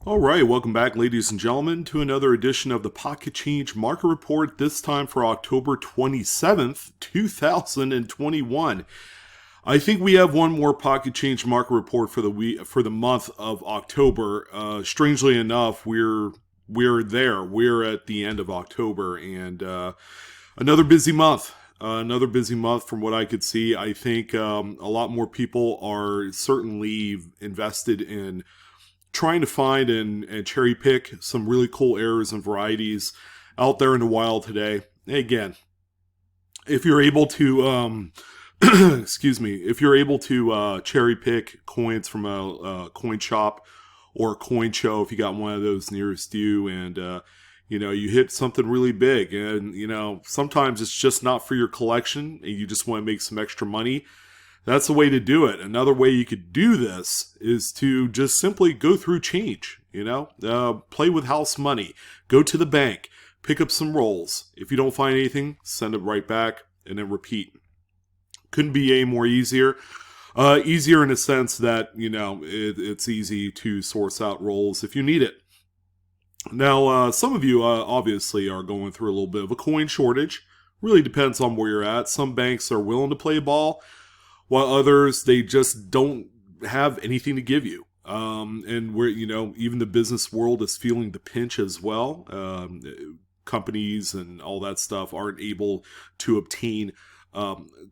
All right, welcome back, ladies and gentlemen, to another edition of the Pocket Change Market Report, this time for October 27th, 2021. I think we have one more Pocket Change Market Report for the month of October. Strangely enough, we're there. We're at the end of October, and another busy month. Another busy month from what I could see. I think a lot more people are certainly invested in trying to find and cherry pick some really cool errors and varieties out there in the wild today. Again, if you're able to, if you're able to cherry pick coins from a coin shop or a coin show, if you got one of those nearest you, and you hit something really big, and sometimes it's just not for your collection, and you just want to make some extra money. That's the way to do it. Another way you could do this is to just simply go through change, play with house money, go to the bank, pick up some rolls. If you don't find anything, send it right back and then repeat. Couldn't be any more easier. Easier in a sense that, it's easy to source out rolls if you need it. Now, some of you obviously are going through a little bit of a coin shortage. Really depends on where you're at. Some banks are willing to play ball, while others, they just don't have anything to give you. And where, even the business world is feeling the pinch as well. Companies and all that stuff aren't able to obtain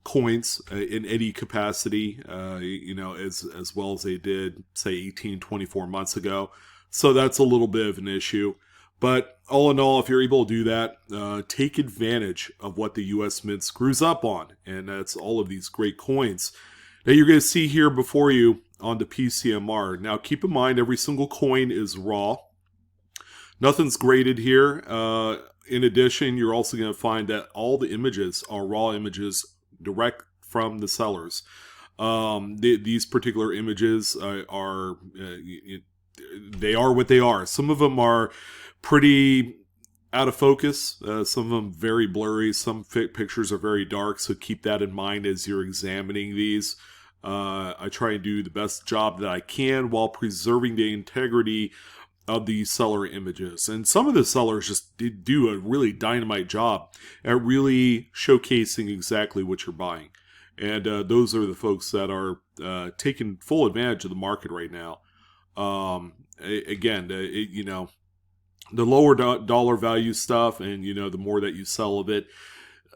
coins in any capacity, as well as they did, say, 18, 24 months ago. So that's a little bit of an issue. But all in all, if you're able to do that, take advantage of what the U.S. Mint screws up on. And that's all of these great coins that you're going to see here before you on the PCMR. Now, keep in mind, every single coin is raw. Nothing's graded here. In addition, you're also going to find that all the images are raw images direct from the sellers. These particular images are what they are. Some of them are pretty out of focus. Some of them very blurry. Some pictures are very dark, so keep that in mind as you're examining these. I try and do the best job that I can while preserving the integrity of the seller images. And some of the sellers just do a really dynamite job at really showcasing exactly what you're buying. And those are the folks that are taking full advantage of the market right now. The lower dollar value stuff, and the more that you sell of it,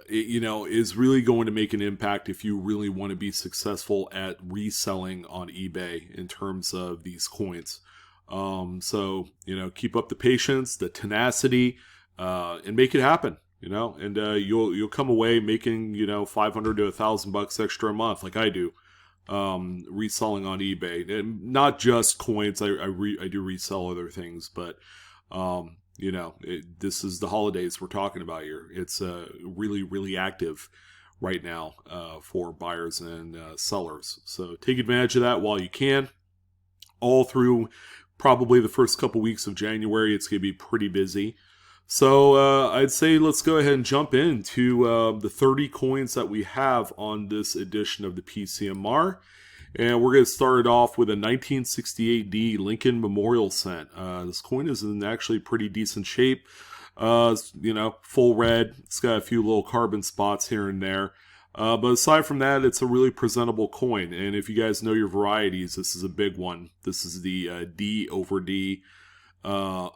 is really going to make an impact if you really want to be successful at reselling on eBay in terms of these coins. So keep up the patience, the tenacity, and make it happen. And you'll come away making $500 to $1,000 extra a month, like I do. Reselling on eBay, and not just coins. I do resell other things, but this is the holidays we're talking about here. It's really, really active right now for buyers and sellers. So take advantage of that while you can. All through probably the first couple weeks of January, it's going to be pretty busy. So I'd say let's go ahead and jump into the 30 coins that we have on this edition of the PCMR. And we're going to start it off with a 1968D Lincoln Memorial Cent. This coin is in actually pretty decent shape. Full red. It's got a few little carbon spots here and there. But aside from that, it's a really presentable coin. And if you guys know your varieties, this is a big one. This is the D over D. Our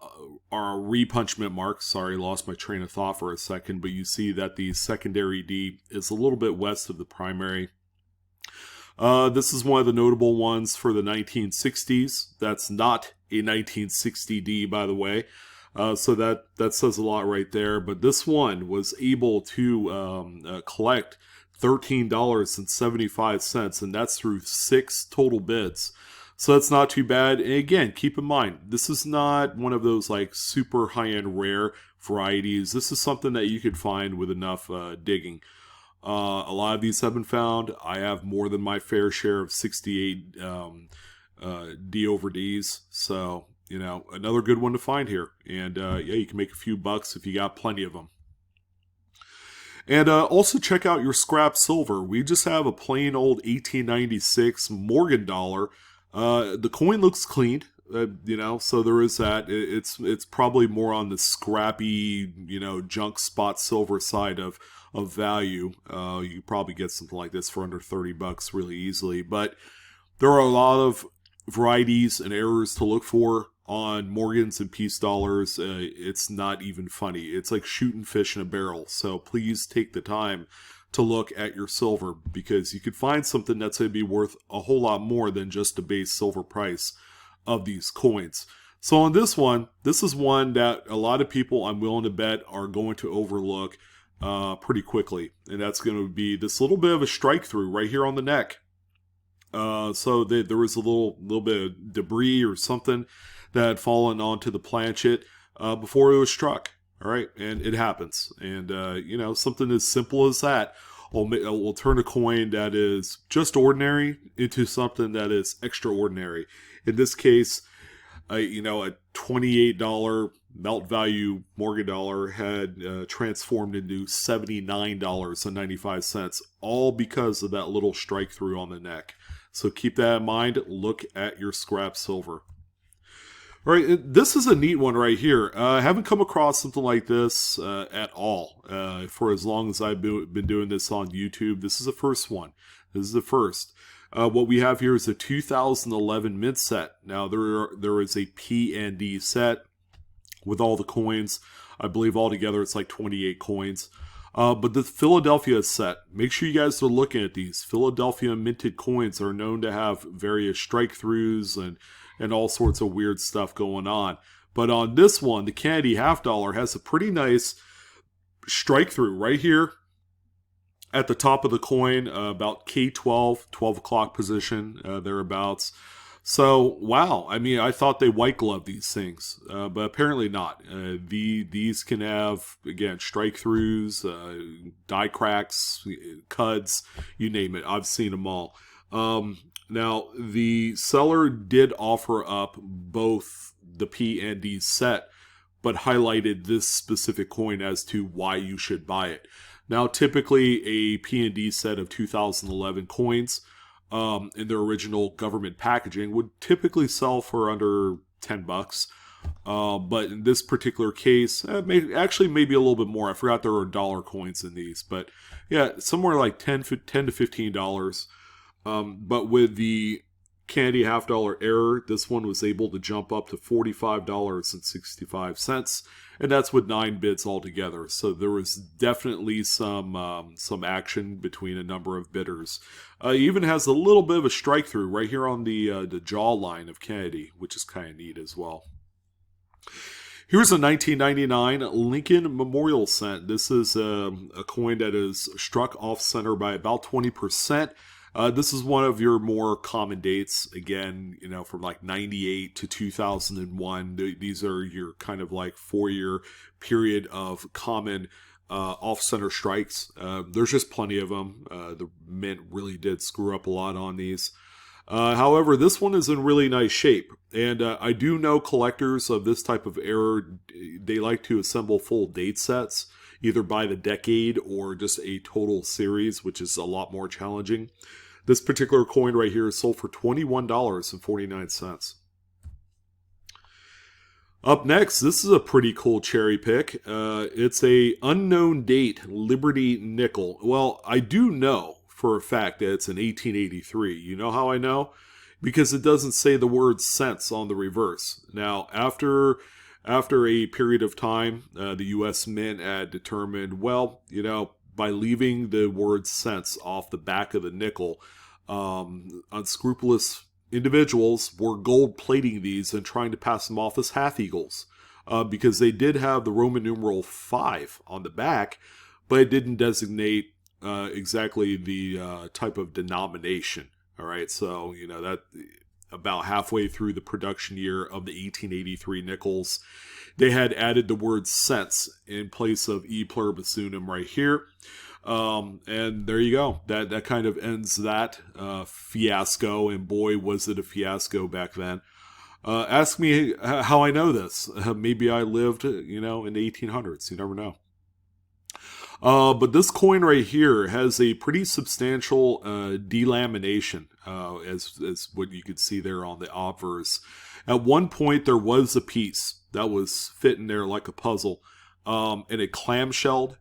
repunchment mark. Sorry, lost my train of thought for a second, but you see that the secondary D is a little bit west of the primary. This is one of the notable ones for the 1960s. That's not a 1960 D, by the way. So that says a lot right there. But this one was able to collect $13.75, and that's through 6 total bids. So that's not too bad. And again, keep in mind, this is not one of those like super high-end rare varieties. This is something that you could find with enough digging. A lot of these have been found. I have more than my fair share of 68 D over Ds. So, another good one to find here. And you can make a few bucks if you got plenty of them. And also check out your scrap silver. We just have a plain old 1896 Morgan dollar. The coin looks cleaned. So there is that. It's probably more on the scrappy, junk spot silver side of value. You could probably get something like this for under $30 really easily. But there are a lot of varieties and errors to look for on Morgans and Peace dollars. It's not even funny. It's like shooting fish in a barrel. So please take the time to look at your silver, because you could find something that's going to be worth a whole lot more than just the base silver price of these coins. So on this one, this is one that a lot of people, I'm willing to bet, are going to overlook pretty quickly. And that's going to be this little bit of a strike through right here on the neck. So there was a little bit of debris or something that had fallen onto the planchet before it was struck. All right, and it happens. And, something as simple as that will turn a coin that is just ordinary into something that is extraordinary. In this case, a $28 melt value Morgan dollar had transformed into $79.95, all because of that little strike through on the neck. So keep that in mind. Look at your scrap silver. All right, this is a neat one right here. I haven't come across something like this at all for as long as I've been doing this on YouTube. This is the first one. This is the first. What we have here is a 2011 mint set. Now, there is a P&D set with all the coins. I believe altogether it's like 28 coins. But the Philadelphia set, make sure you guys are looking at these. Philadelphia minted coins are known to have various strike-throughs and all sorts of weird stuff going on. But on this one, the Kennedy half dollar has a pretty nice strike through right here at the top of the coin, about K12, 12 o'clock position, thereabouts. So, wow. I mean, I thought they white glove these things, but apparently not. These can have, again, strike throughs, die cracks, cuds, you name it. I've seen them all. Now, the seller did offer up both the P and D set, but highlighted this specific coin as to why you should buy it. Now, typically, a P and D set of 2011 coins in their original government packaging would typically sell for under $10. But in this particular case, maybe a little bit more. I forgot there were dollar coins in these. But yeah, somewhere like $10 to $15. But with the Kennedy half dollar error, this one was able to jump up to $45.65, and that's with 9 bids altogether. So there was definitely some action between a number of bidders. Even has a little bit of a strike through right here on the jawline of Kennedy, which is kind of neat as well. Here's a 1999 Lincoln Memorial Cent. This is a coin that is struck off center by about 20%. This is one of your more common dates, again, from like 98 to 2001. These are your kind of like 4-year period of common off-center strikes. There's just plenty of them. The mint really did screw up a lot on these. However, this one is in really nice shape. And I do know collectors of this type of error, they like to assemble full date sets, either by the decade or just a total series, which is a lot more challenging. This particular coin right here is sold for $21.49. Up next, this is a pretty cool cherry pick. It's a unknown date Liberty Nickel. Well, I do know for a fact that it's in 1883. You know how I know? Because it doesn't say the word cents on the reverse. Now, after a period of time, the U.S. Mint had determined, by leaving the word cents off the back of the nickel, unscrupulous individuals were gold plating these and trying to pass them off as half eagles, because they did have the Roman numeral 5 on the back, but it didn't designate exactly the type of denomination. All right, so that about halfway through the production year of the 1883 nickels, they had added the word cents in place of E pluribus unum right here. And there you go. That kind of ends that fiasco, and boy, was it a fiasco back then. Ask me how I know this. Maybe I lived, in the 1800s. You never know. But this coin right here has a pretty substantial delamination, as what you could see there on the obverse. At one point, there was a piece that was fitting there like a puzzle, and it clamshelled,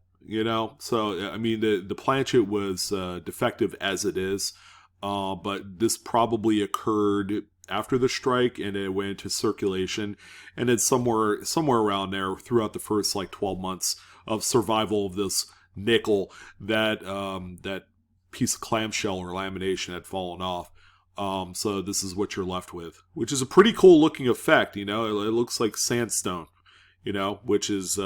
So, I mean, the planchet was defective as it is, but this probably occurred after the strike, and it went into circulation, and it's somewhere around there throughout the first like 12 months of survival of this nickel, that piece of clamshell or lamination had fallen off. So this is what you're left with, which is a pretty cool looking effect. It looks like sandstone, which is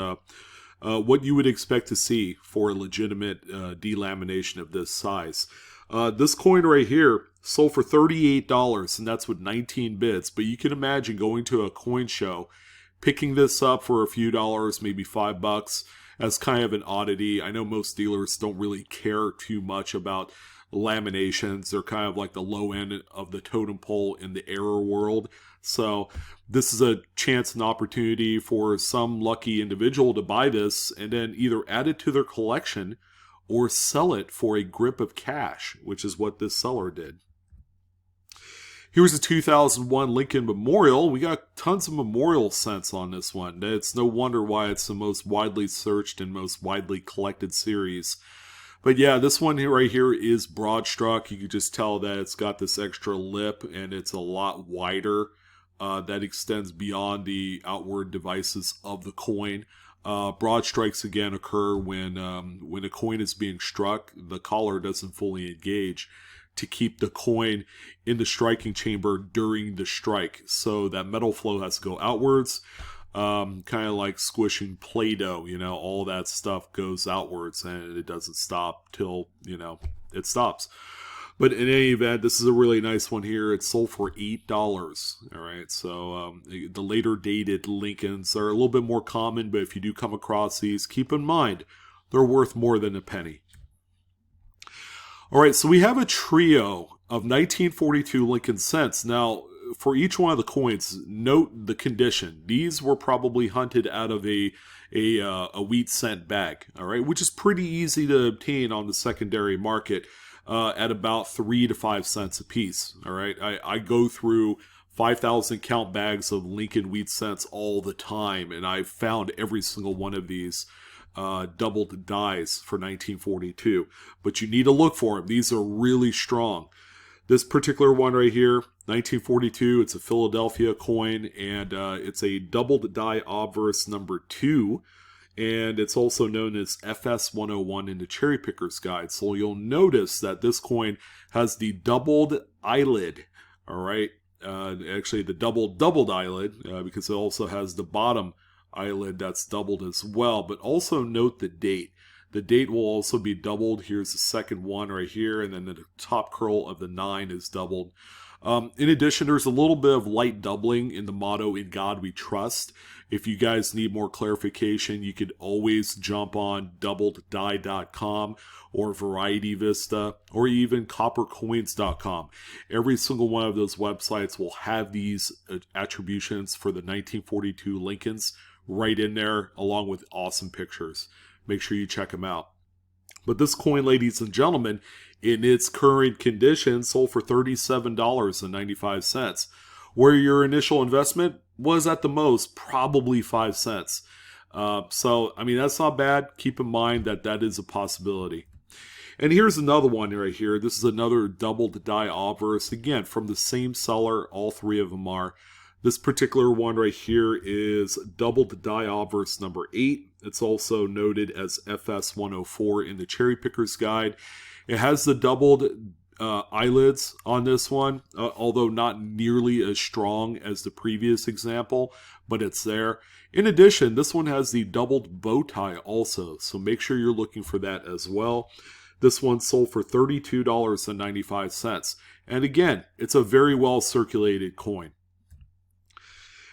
what you would expect to see for a legitimate delamination of this size. This coin right here sold for $38, and that's with 19 bits. But you can imagine going to a coin show, picking this up for a few dollars, maybe $5, as kind of an oddity. I know most dealers don't really care too much about laminations. They're kind of like the low end of the totem pole in the error world. So this is a chance and opportunity for some lucky individual to buy this and then either add it to their collection or sell it for a grip of cash, which is what this seller did. Here's a 2001 Lincoln Memorial. We got tons of memorial cents on this one. It's no wonder why it's the most widely searched and most widely collected series. But yeah, this one here right here is broad struck. You can just tell that it's got this extra lip and it's a lot wider. That extends beyond the outward devices of the coin. Broad strikes again occur when a coin is being struck, the collar doesn't fully engage to keep the coin in the striking chamber during the strike. So that metal flow has to go outwards, kind of like squishing Play-Doh, all that stuff goes outwards and it doesn't stop till, it stops. But in any event, this is a really nice one here. It's sold for $8. All right, so the later dated Lincolns are a little bit more common, but if you do come across these, keep in mind they're worth more than a penny. All right, so we have a trio of 1942 Lincoln cents. Now, for each one of the coins, note the condition. These were probably hunted out of a wheat cent bag, all right, which is pretty easy to obtain on the secondary market. At about 3 to 5 cents a piece. All right, I go through 5,000 count bags of Lincoln wheat cents all the time, and I've found every single one of these doubled dies for 1942. But you need to look for them. These are really strong. This particular one right here, 1942, it's a Philadelphia coin, and it's a doubled die obverse number 2. And it's also known as FS 101 in the Cherry Picker's Guide. So you'll notice that this coin has the doubled eyelid, all right? Actually, the doubled eyelid, because it also has the bottom eyelid that's doubled as well. But also note the date. The date will also be doubled. Here's the second one right here, and then the top curl of the 9 is doubled. In addition, there's a little bit of light doubling in the motto, "In God We Trust." If you guys need more clarification, you could always jump on doubleddie.com or Variety Vista or even coppercoins.com. Every single one of those websites will have these attributions for the 1942 Lincolns right in there, along with awesome pictures. Make sure you check them out. But this coin, ladies and gentlemen, in its current condition, sold for $37.95, where your initial investment was at the most probably 5 cents. So, I mean, that's not bad. Keep in mind that that is a possibility. And here's another one right here. This is another doubled die obverse, again, from the same seller. All three of them are. This particular one right here is doubled die obverse number 8. It's also noted as FS 104 in the Cherry Picker's Guide. It has the doubled eyelids on this one, although not nearly as strong as the previous example, but it's there. In addition, this one has the doubled bow tie also, so make sure you're looking for that as well. This one sold for $32.95, and again, it's a very well circulated coin.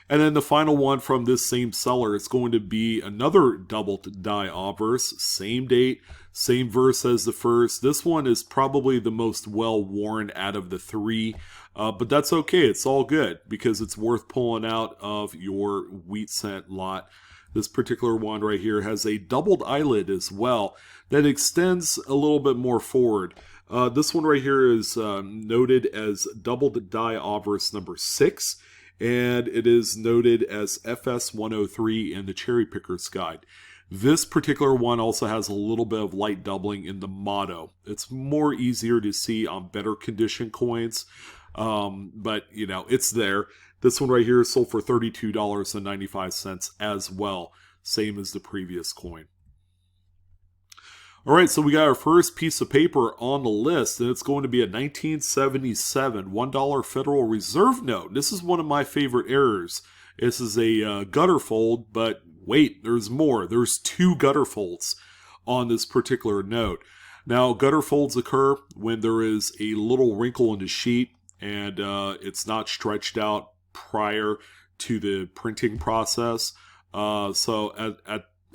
And then the final one from this same seller is going to be another doubled die obverse, same date, same verse as the first. This one is probably the most well-worn out of the three, but that's okay. It's all good because it's worth pulling out of your wheat cent lot. This particular one right here has a doubled eyelid as well that extends a little bit more forward. This one right here is noted as doubled die obverse number 6. and it is noted as FS103 in the Cherry Picker's Guide. This particular one also has a little bit of light doubling in the motto. It's more easier to see on better condition coins, but you know, it's there. This one right here is sold for $32.95 as well, same as the previous coin. All right, so we got our first piece of paper on the list, and it's going to be a 1977 $1 Federal Reserve note. This is one of my favorite errors. This is a gutter fold, but wait, there's more. There's two gutter folds on this particular note. Now, gutter folds occur when there is a little wrinkle in the sheet, and it's not stretched out prior to the printing process. So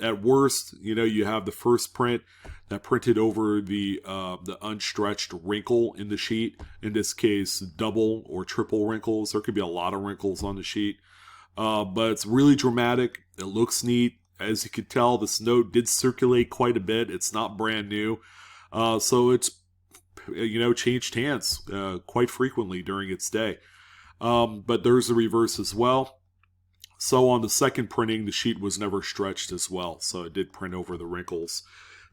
at worst, you know, you have the first print that printed over the unstretched wrinkle in the sheet. In this case, double or triple wrinkles. There could be a lot of wrinkles on the sheet. But it's really dramatic. It looks neat. As you can tell, this note did circulate quite a bit. It's not brand new. So it's, you know, changed hands quite frequently during its day. But there's the reverse as well. So on the second printing, the sheet was never stretched as well. So it did print over the wrinkles.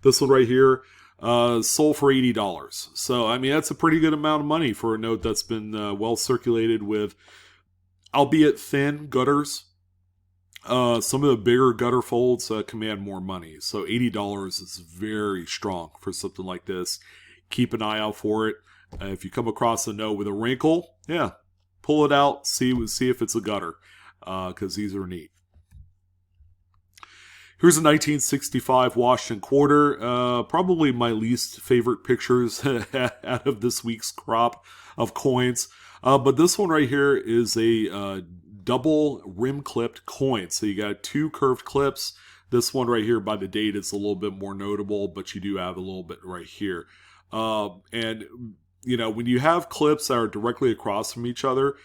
This one right here sold for $80. So, I mean, that's a pretty good amount of money for a note that's been well circulated with, albeit thin, gutters. Some of the bigger gutter folds command more money. So $80 is very strong for something like this. Keep an eye out for it. If you come across a note with a wrinkle, yeah, pull it out, see if it's a gutter, because these are neat. Here's a 1965 Washington quarter, probably my least favorite pictures out of this week's crop of coins. But this one right here is a double rim-clipped coin. So you got two curved clips. This one right here by the date is a little bit more notable, but you do have a little bit right here. And, you know, when you have clips that are directly across from each other,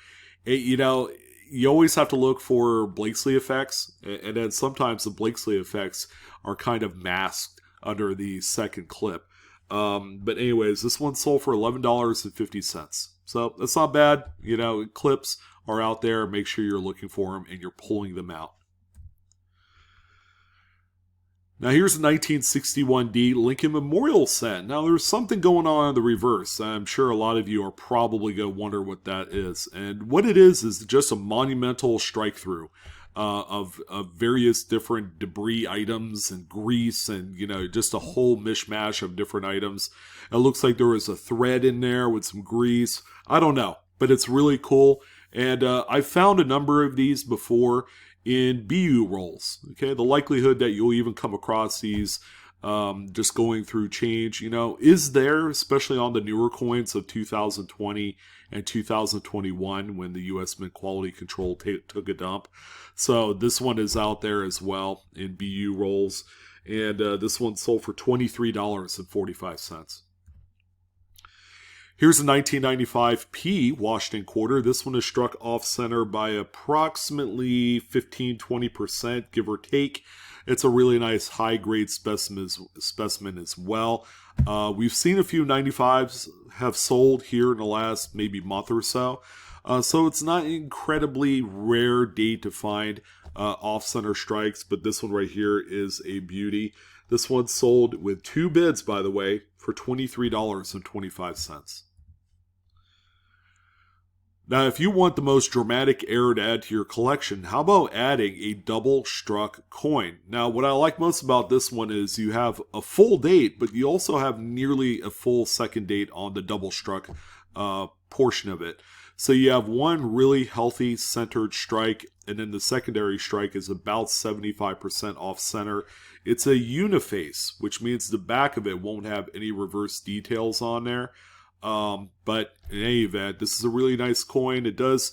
you know, you always have to look for Blakesley effects, and then sometimes the Blakesley effects are kind of masked under the second clip. But anyways, this one sold for $11.50. So that's not bad. You know, clips are out there. Make sure you're looking for them and you're pulling them out. Now here's a 1961D Lincoln Memorial set. Now there's something going on in the reverse. I'm sure a lot of you are probably going to wonder what that is. And what it is just a monumental strike through of various different debris items and grease and, you know, just a whole mishmash of different items. It looks like there was a thread in there with some grease. I don't know, but it's really cool. And I've found a number of these before in BU rolls. Okay, the likelihood that you'll even come across these just going through change, you know, is there, especially on the newer coins of 2020 and 2021 when the U.S. Mint Quality Control took a dump. So this one is out there as well in BU rolls, and this one sold for $23.45. Here's a 1995 P Washington quarter. This one is struck off-center by approximately 15-20%, give or take. It's a really nice high-grade specimen as well. We've seen a few 95s have sold here in the last maybe month or so. So it's not an incredibly rare date to find off-center strikes, but this one right here is a beauty. This one sold with two bids, by the way, for $23.25. Now, if you want the most dramatic error to add to your collection, how about adding a double struck coin? Now, what I like most about this one is you have a full date, but you also have nearly a full second date on the double struck portion of it. So you have one really healthy centered strike, and then the secondary strike is about 75% off center. It's a uniface, which means the back of it won't have any reverse details on there. But in any event, this is a really nice coin. It does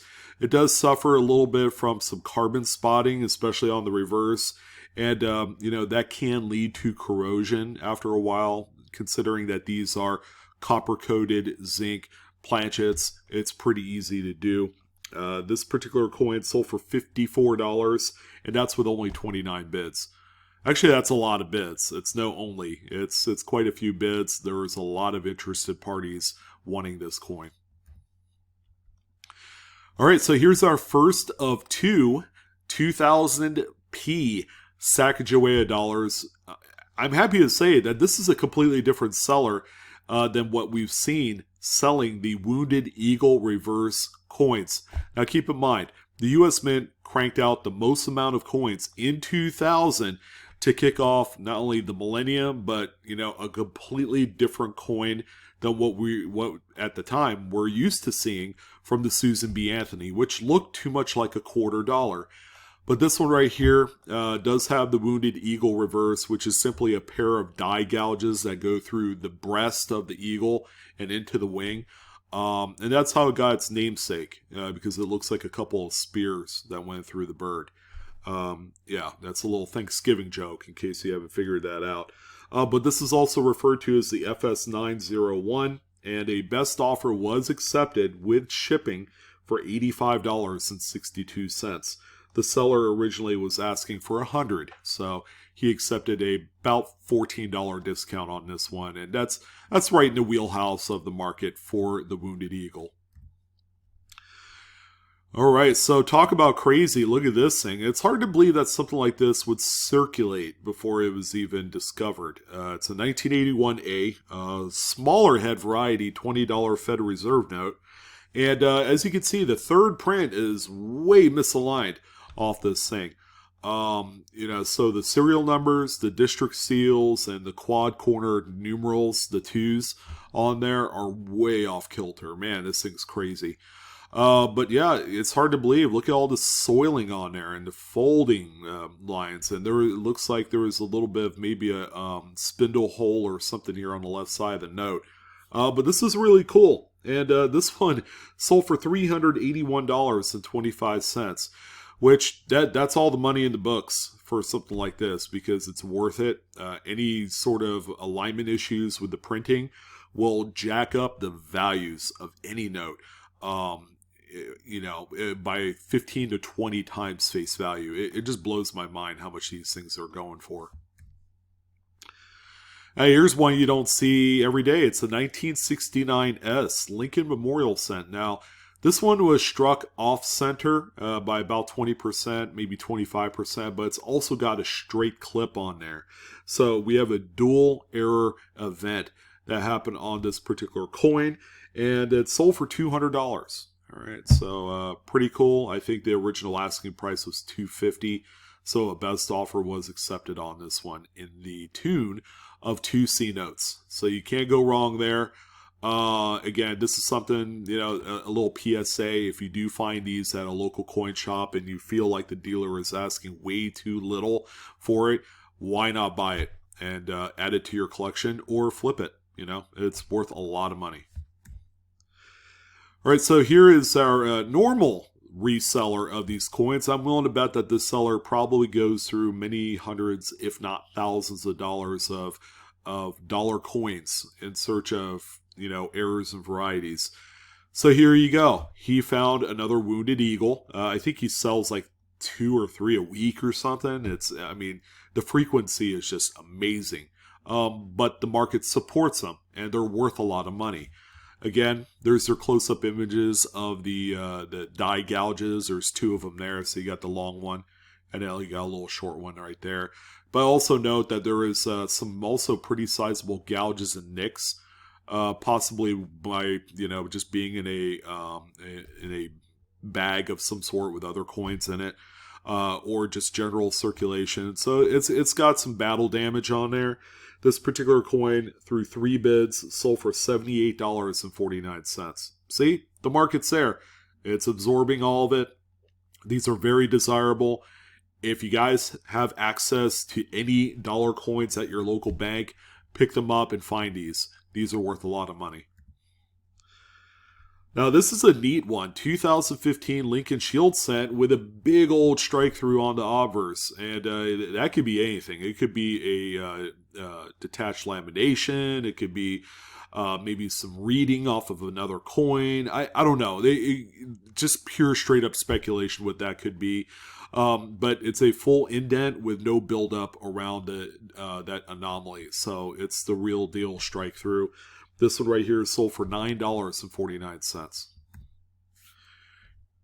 suffer a little bit from some carbon spotting, especially on the reverse. And, you know, that can lead to corrosion after a while, considering that these are copper-coated zinc planchets. It's pretty easy to do. This particular coin sold for $54, and that's with only 29 bids. Actually, that's a lot of bids. It's no only. It's quite a few bids. There was a lot of interested parties wanting this coin. All right, so here's our first of two 2000p Sacagawea dollars. I'm happy to say that this is a completely different seller than what we've seen selling the Wounded Eagle reverse coins. Now keep in mind, the US Mint cranked out the most amount of coins in 2000 to kick off not only the millennium, but a completely different coin than what at the time we're used to seeing from the Susan B. Anthony, which looked too much like a $0.25. But this one right here does have the Wounded Eagle reverse, which is simply a pair of die gouges that go through the breast of the eagle and into the wing. And that's how it got its namesake, because it looks like a couple of spears that went through the bird. Yeah, that's a little Thanksgiving joke in case you haven't figured that out. But this is also referred to as the FS901, and a best offer was accepted with shipping for $85.62. The seller originally was asking for $100, so he accepted about $14 discount on this one, and that's right in the wheelhouse of the market for the Wounded Eagle. All right, so talk about crazy. Look at this thing. It's hard to believe that something like this would circulate before it was even discovered. It's a 1981A, smaller head variety, $20 Federal Reserve note. And as you can see, the third print is way misaligned off this thing. So the serial numbers, the district seals, and the quad corner numerals, the 2s on there are way off kilter. Man, this thing's crazy. But yeah, it's hard to believe. Look at all the soiling on there and the folding lines. And it looks like there was a little bit of maybe a spindle hole or something here on the left side of the note. But this is really cool. And this one sold for $381.25, which that's all the money in the books for something like this, because it's worth it. Any sort of alignment issues with the printing will jack up the values of any note. By 15 to 20 times face value. It just blows my mind how much these things are going for. Hey, here's one you don't see every day. It's the 1969S Lincoln Memorial Cent. Now, this one was struck off-center by about 20%, maybe 25%, but it's also got a straight clip on there. So we have a dual error event that happened on this particular coin, and it sold for $200. All right, so pretty cool. I think the original asking price was $250, so a best offer was accepted on this one in the tune of 2 C notes. So you can't go wrong there. Again, this is something, a little PSA. If you do find these at a local coin shop and you feel like the dealer is asking way too little for it, why not buy it and add it to your collection or flip it? It's worth a lot of money. All right, so here is our normal reseller of these coins. I'm willing to bet that this seller probably goes through many hundreds, if not thousands of dollars of dollar coins in search of, errors and varieties. So here you go. He found another Wounded Eagle. I think he sells like 2 or 3 a week or something. The frequency is just amazing. But the market supports them, and they're worth a lot of money. Again, there's their close-up images of the die gouges. There's 2 of them there, so you got the long one, and then you got a little short one right there. But also note that there is some also pretty sizable gouges and nicks, possibly by just being in a bag of some sort with other coins in it, or just general circulation. So it's got some battle damage on there. This particular coin, through 3 bids, sold for $78.49. See? The market's there. It's absorbing all of it. These are very desirable. If you guys have access to any dollar coins at your local bank, pick them up and find these. These are worth a lot of money. Now, this is a neat one. 2015 Lincoln Shield Cent with a big old strike through on the obverse. And that could be anything. It could be a detached lamination. It could be maybe some reading off of another coin. I don't know. Just pure straight up speculation what that could be. But it's a full indent with no buildup around that anomaly. So it's the real deal strike through. This one right here is sold for $9.49.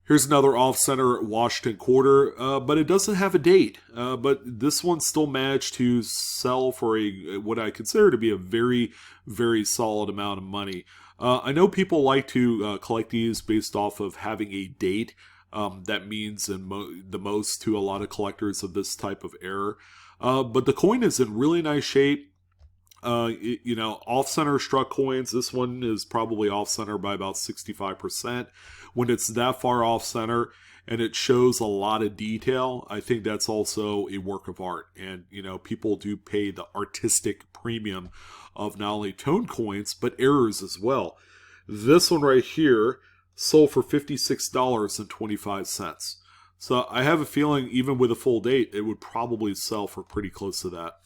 Here's another off-center Washington quarter, but it doesn't have a date. But this one still managed to sell for what I consider to be a very, very solid amount of money. I know people like to collect these based off of having a date. That means the most to a lot of collectors of this type of error. But the coin is in really nice shape. Off-center struck coins, this one is probably off-center by about 65%. When it's that far off-center and it shows a lot of detail, I think that's also a work of art. And, people do pay the artistic premium of not only tone coins, but errors as well. This one right here sold for $56.25. So I have a feeling even with a full date, it would probably sell for pretty close to that.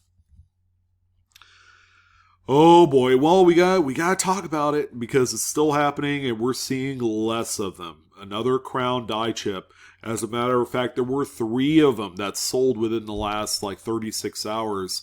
Oh boy, well we got to talk about it because it's still happening and we're seeing less of them. Another Crown die chip. As a matter of fact, there were 3 of them that sold within the last 36 hours.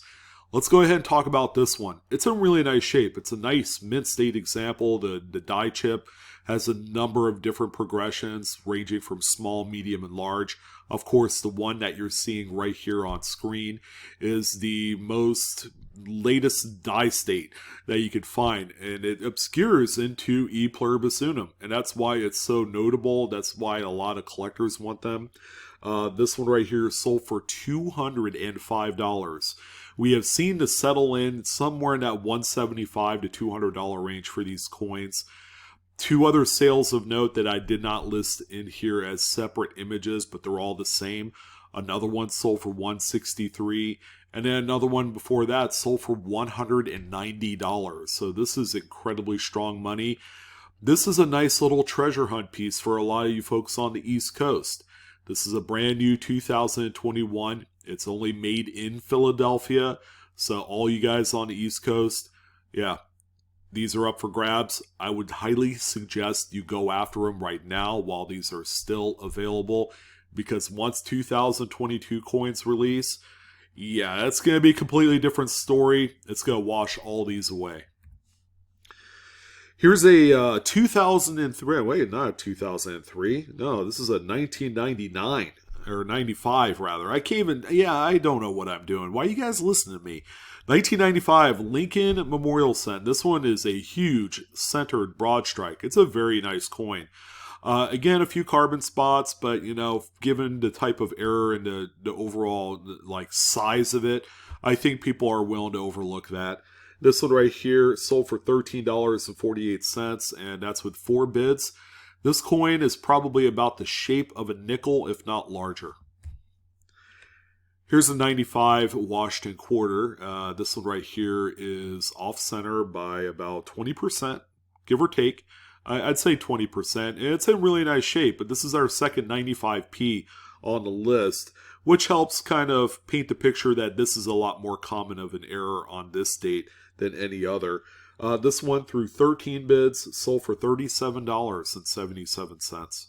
Let's go ahead and talk about this one. It's in really nice shape. It's a nice mint state example. The die chip has a number of different progressions ranging from small, medium, and large. Of course, the one that you're seeing right here on screen is the most latest die state that you could find, and it obscures into E pluribus unum, and that's why it's so notable. That's why a lot of collectors want them. This one right here sold for $205. We have seen to settle in somewhere in that $175 to $200 range for these coins. 2 other sales of note that I did not list in here as separate images, but they're all the same. Another one sold for $163, and then another one before that sold for $190. So this is incredibly strong money. This is a nice little treasure hunt piece for a lot of you folks on the East Coast. This is a brand new 2021. It's only made in Philadelphia. So all you guys on the East Coast, yeah, these are up for grabs. I would highly suggest you go after them right now while these are still available, because once 2022 coins release, yeah, it's going to be a completely different story. It's going to wash all these away. Here's a 2003, wait, not 2003. No, this is a 1999, or 95 rather. I don't know what I'm doing. Why are you guys listening to me? 1995 Lincoln Memorial Cent. This one is a huge centered broad strike. It's a very nice coin. Again, a few carbon spots, but given the type of error and the overall size of it, I think people are willing to overlook that. This one right here sold for $13.48, and that's with 4 bids. This coin is probably about the shape of a nickel, if not larger. Here's a 95 Washington quarter. This one right here is off-center by about 20%, give or take. I'd say 20%. And it's in really nice shape, but this is our second 95p on the list, which helps kind of paint the picture that this is a lot more common of an error on this date than any other. This one through 13 bids sold for $37.77.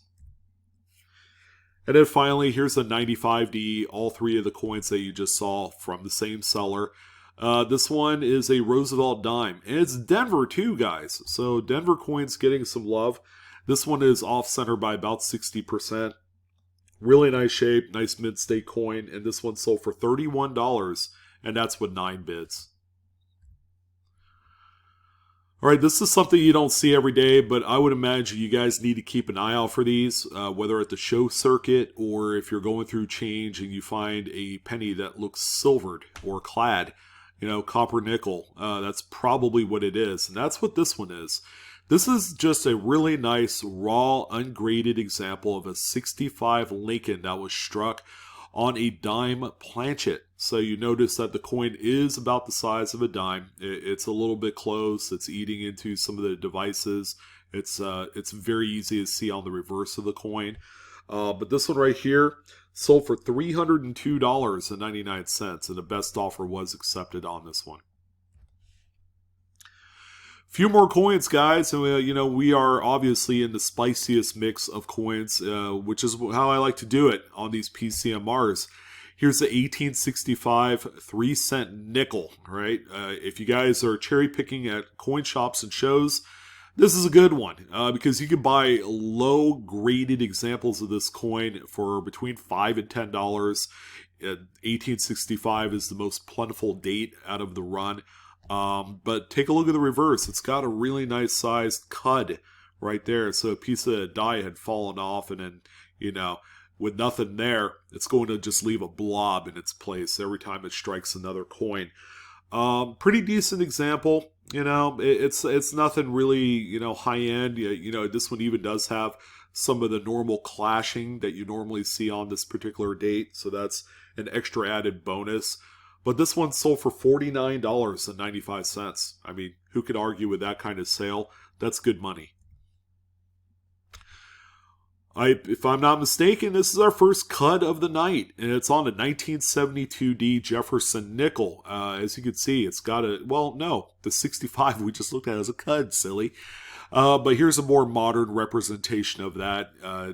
And then finally, here's a 95D, all 3 of the coins that you just saw from the same seller. This one is a Roosevelt dime, and it's Denver too, guys. So Denver coins getting some love. This one is off-center by about 60%. Really nice shape, nice mid-state coin, and this one sold for $31, and that's with 9 bids. All right, this is something you don't see every day, but I would imagine you guys need to keep an eye out for these, whether at the show circuit or if you're going through change and you find a penny that looks silvered or clad. Copper nickel, that's probably what it is. And that's what this one is. This is just a really nice, raw, ungraded example of a 65 Lincoln that was struck on a dime planchet. So you notice that the coin is about the size of a dime. It's a little bit close. It's eating into some of the devices. It's very easy to see on the reverse of the coin. But this one right here sold for $302.99, and the best offer was accepted on this one. Few more coins, guys. We are obviously in the spiciest mix of coins, which is how I like to do it on these PCMRs. Here's the 1865 3-cent nickel, right? If you guys are cherry picking at coin shops and shows, This is a good one because you can buy low graded examples of this coin for between $5 and $10. 1865 is the most plentiful date out of the run. But take a look at the reverse. It's got a really nice sized cud right there. So a piece of die had fallen off, and then, with nothing there, it's going to just leave a blob in its place every time it strikes another coin. Pretty decent example. It's nothing really, high end. This one even does have some of the normal clashing that you normally see on this particular date. So that's an extra added bonus. But this one sold for $49.95. I mean, who could argue with that kind of sale? That's good money. If I'm not mistaken, this is our first cut of the night, and it's on a 1972D Jefferson Nickel. As you can see, it's got the 65 we just looked at as a cut, silly. But here's a more modern representation of that.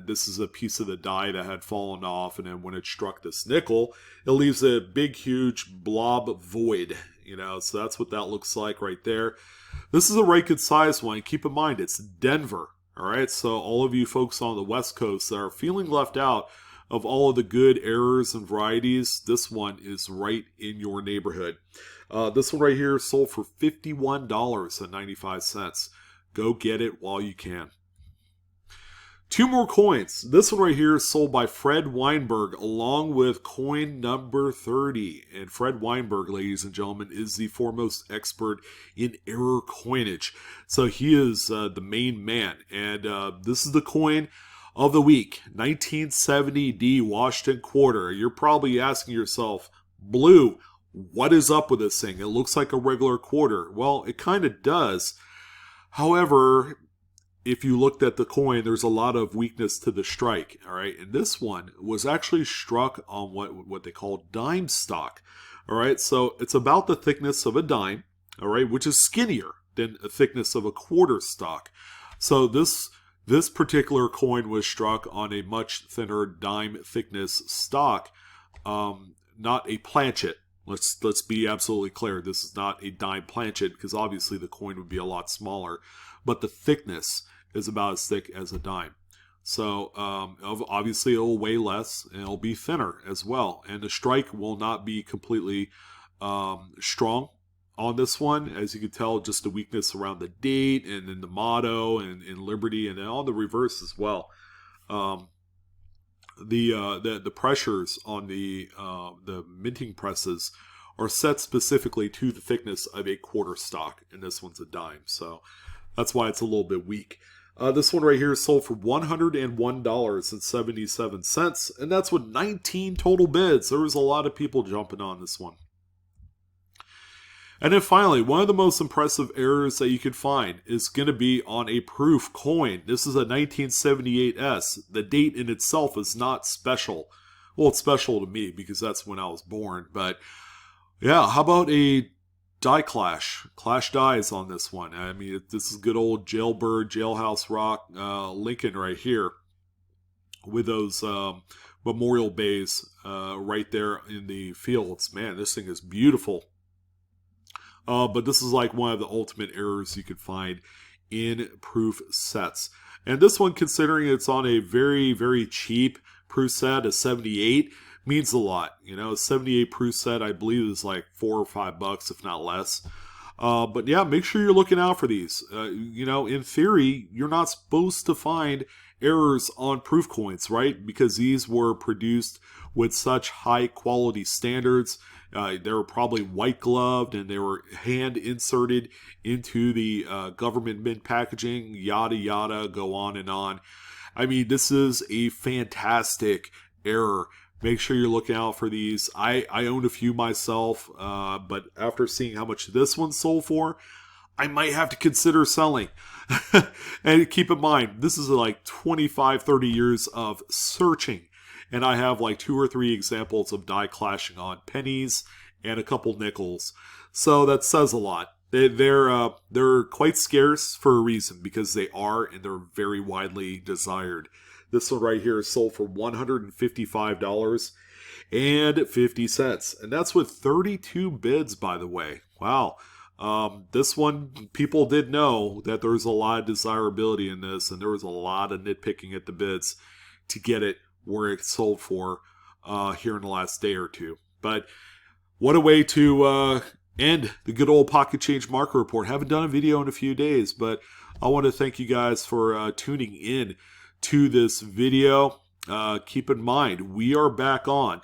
This is a piece of the die that had fallen off, and then when it struck this nickel, it leaves a big, huge blob void. So that's what that looks like right there. This is a right good size one. Keep in mind, it's Denver. All right, so all of you folks on the West Coast that are feeling left out of all of the good errors and varieties, this one is right in your neighborhood. This one right here sold for $51.95. Go get it while you can. Two more coins. This one right here is sold by Fred Weinberg along with coin number 30. And Fred Weinberg, ladies and gentlemen, is the foremost expert in error coinage. So he is the main man. And this is the coin of the week, 1970D Washington Quarter. You're probably asking yourself, Blue, what is up with this thing? It looks like a regular quarter. Well, it kind of does. However, if you looked at the coin, there's a lot of weakness to the strike, all right? And this one was actually struck on what they call dime stock, all right? So it's about the thickness of a dime, all right, which is skinnier than the thickness of a quarter stock. So this particular coin was struck on a much thinner dime thickness stock, not a planchet. Let's be absolutely clear. This is not a dime planchet because obviously the coin would be a lot smaller, but the thickness is about as thick as a dime. So obviously it will weigh less and it'll be thinner as well. And the strike will not be completely strong on this one. As you can tell, just the weakness around the date and then the motto and Liberty and then on the reverse as well. The pressures on the minting presses are set specifically to the thickness of a quarter stock, and this one's a dime. So that's why it's a little bit weak. This one right here is sold for $101.77, and that's with 19 total bids. There was a lot of people jumping on this one. And then finally, one of the most impressive errors that you could find is going to be on a proof coin. This is a 1978S. The date in itself is not special. Well, it's special to me because that's when I was born. But yeah, how about a die clash dies on this one? I mean, this is good old Jailbird, Jailhouse Rock, Lincoln right here with those memorial bays right there in the fields. Man, this thing is beautiful. But this is like one of the ultimate errors you could find in proof sets. And this one, considering it's on a very, very cheap proof set, a 78, means a lot. A 78 proof set, I believe, is like $4 or $5, if not less. But yeah, make sure you're looking out for these. In theory, you're not supposed to find errors on proof coins, right? Because these were produced with such high quality standards. They were probably white gloved and they were hand inserted into the government mint packaging, yada yada, go on and on. I mean, this is a fantastic error. Make sure you're looking out for these. I own a few myself, but after seeing how much this one sold for, I might have to consider selling. And keep in mind, this is like 25, 30 years of searching. And I have like 2 or 3 examples of die clashing on pennies and a couple nickels. So that says a lot. They're quite scarce for a reason, because they are, and they're very widely desired. This one right here is sold for $155.50. And that's with 32 bids, by the way. Wow. This one, people did know that there was a lot of desirability in this, and there was a lot of nitpicking at the bids to get it where it sold for here in the last day or two. But what a way to end the good old pocket change market report. Haven't done a video in a few days, but I want to thank you guys for tuning in to this video. Keep in mind, we are back on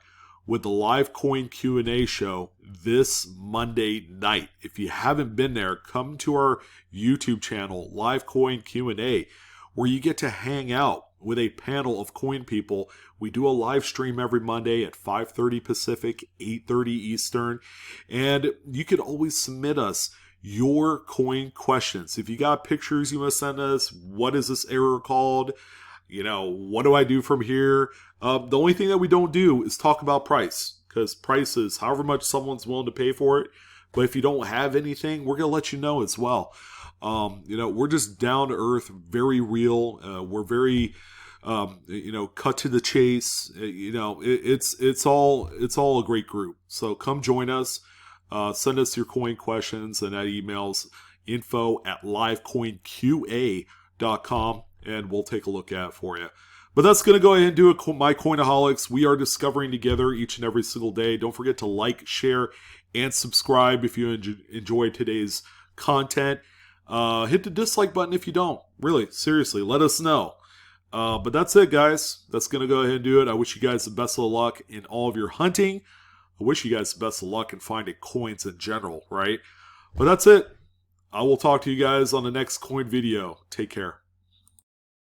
with the live coin Q&A show this Monday night. If you haven't been there, come to our YouTube channel, Live Coin Q&A, where you get to hang out with a panel of coin people. We do a live stream every Monday at 5:30 Pacific, 8:30 Eastern, and you can always submit us your coin questions. If you got pictures you want to send us, what is this error called? What do I do from here? The only thing that we don't do is talk about price, because price is however much someone's willing to pay for it. But if you don't have anything, we're going to let you know as well. We're just down to earth, very real. We're very, cut to the chase. It's all a great group. So come join us. Send us your coin questions, and that email's info@livecoinqa.com. And we'll take a look at it for you. But that's going to go ahead and do it, my Coinaholics. We are discovering together each and every single day. Don't forget to like, share, and subscribe if you enjoyed today's content. Hit the dislike button if you don't. Really, seriously, let us know. But that's it, guys. That's going to go ahead and do it. I wish you guys the best of luck in all of your hunting. I wish you guys the best of luck in finding coins in general, right? But that's it. I will talk to you guys on the next coin video. Take care.